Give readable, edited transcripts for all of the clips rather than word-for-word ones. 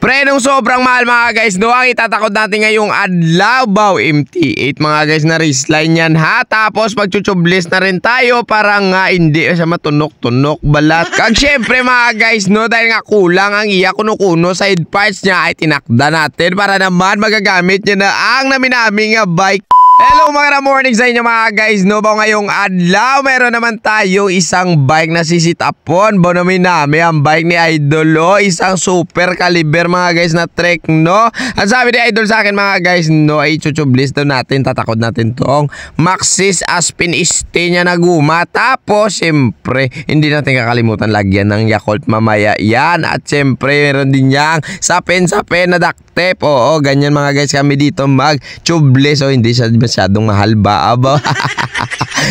Pre, nung sobrang mahal mga guys, no, ang itatakot natin ngayong adlaw, MT8 mga guys na wristline yan ha. Tapos pagchuchublis na rin tayo para nga hindi siya matunok-tunok balat. Kag syempre mga guys, no, dahil nga kulang ang iya kuno-kuno side parts niya ay tinakda natin para naman magagamit niya na ang naminaming bike. Hello mga morning sa inyo mga guys, no, ba ngayong adlaw meron naman tayo isang bike na sisitapon. Bonomin namin ang bike ni Idol, isang super caliber mga guys na trek, no. Ang sabi ni Idol sa akin mga guys, no, ay chuchublis daw natin, tatakod natin tong Maxxis Aspen ST niya na guma. Tapos syempre hindi natin kakalimutan lagyan ng Yakult mamaya yan. At syempre meron din yang sapen na duct tape. Oo, ganyan mga guys kami dito mag-tubeless. So hindi siya masyadong mahal ba, abaw.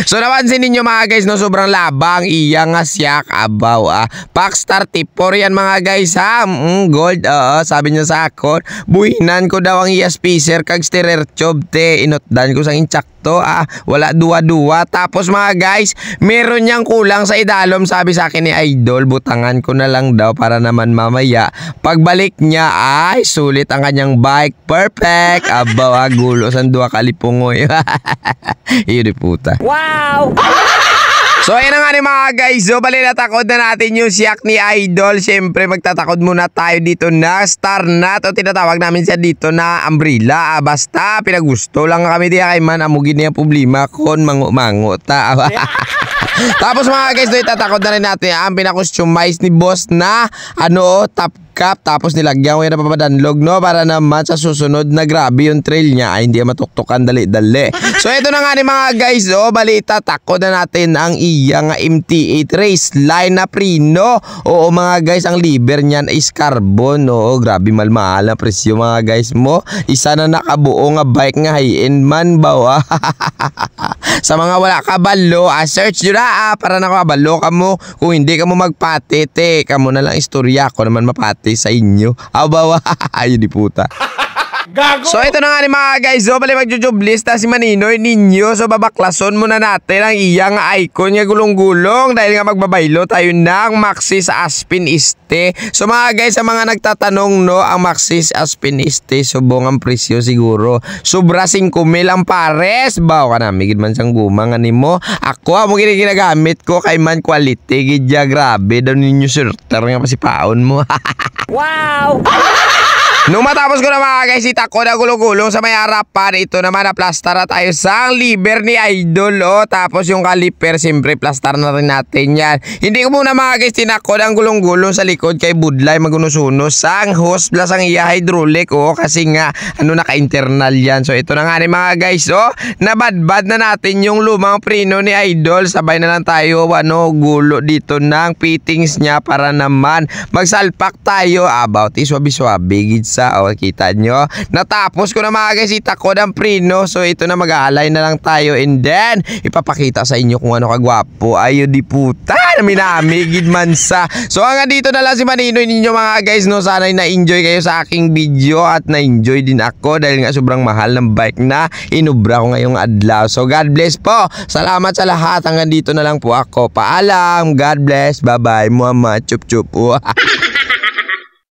So napansin ninyo mga guys, no, sobrang labang iya nga siyak, abaw. Packstar tip 4 yan mga guys ha. Gold, sabi niya sa akin, buhinan ko daw ang iya spacer kag sterer tube te, inotdan ko sa inchakto, wala duwa-duwa. Tapos mga guys, meron niyang kulang sa idalom, sabi sa akin ni Idol, butangan ko na lang daw para naman mamaya pagbalik niya ay sulit ang kanyang bike. Perfect, abaw, gulo san duwa kalipungoy. Iyo di puta. Wow! So ayun na nga ni mga guys, so bali natakod na natin yung siyak ni Idol. Siyempre magtatakod muna tayo dito na star nut, o tinatawag namin siya dito na umbrella. Basta pinagusto lang kami diya kay man amugin niya problema kon mango-mango ta. Tapos mga guys, no, itatakod na rin natin ang pinakustomize ni boss na top cap. Tapos nilagyan ko yan na papadanlog, no, para naman sa susunod na grabe yung trail niya ay hindi matuktukan dali-dali. So ito na nga ni mga guys, bali itatakod na natin ang iyang MT8 race line na prino. Oo mga guys, ang liver niyan is carbon. Oo, grabe mahal ang presyo mga guys mo. Isa na nakabuo nga bike nga high-end man ba. Sa mga wala kabalo, search nyo na para nakabalo ka mo. Kung hindi ka mo magpatete, ka mo na lang istorya ko naman mapati sa inyo. Abawa, ayun di puta. Gago. So ito na nga ni mga guys, bali magjujublis ta si Maninoy ninyo. So babaklason muna natin ang iyang icon niya gulong-gulong dahil nga magbabaylo tayo ng Maxxis Aspen ST. So mga guys, sa mga nagtatanong, no, ang Maxxis Aspen ST subong ang presyo siguro sobra 5,000 ang pares. Bawa ka na migid man siyang gumang mo. Ako mo ginagamit ko kay man quality gidya, grabe daw ninyo shorter nga pasipaon mo. Wow! Nung matapos ko na mga guys, itakod ang gulong-gulong sa may harapan, ito naman na plastar na tayo sa liver ni Idol. Tapos yung caliper, siyempre plastar na rin natin yan. Hindi ko muna mga guys tinakod ang gulong-gulong sa likod kay Budlay magunusunos sang hose plus ang iya hydraulic. Kasi nga naka-internal yan. So ito na nga ni mga guys, nabadbad na natin yung lumang preno ni Idol. Sabay na lang tayo gulo dito ng fittings niya para naman magsalpak tayo about iswabi-swabi sa kita nyo. Natapos ko na mga guys itakod ang preno. So ito na, mag-aalay na lang tayo and then ipapakita sa inyo kung ano kagwapo. Ayo di puta, minamigid man sa. So hanggang dito na lang si Maninoy ninyo mga guys, no. Sana'y na-enjoy kayo sa aking video at na-enjoy din ako dahil nga sobrang mahal ng bike na inubra ko ngayong adlaw. So God bless po. Salamat sa lahat. Hanggang dito na lang po ako. Paalam. God bless. Bye bye. Muhammad. Chup chup.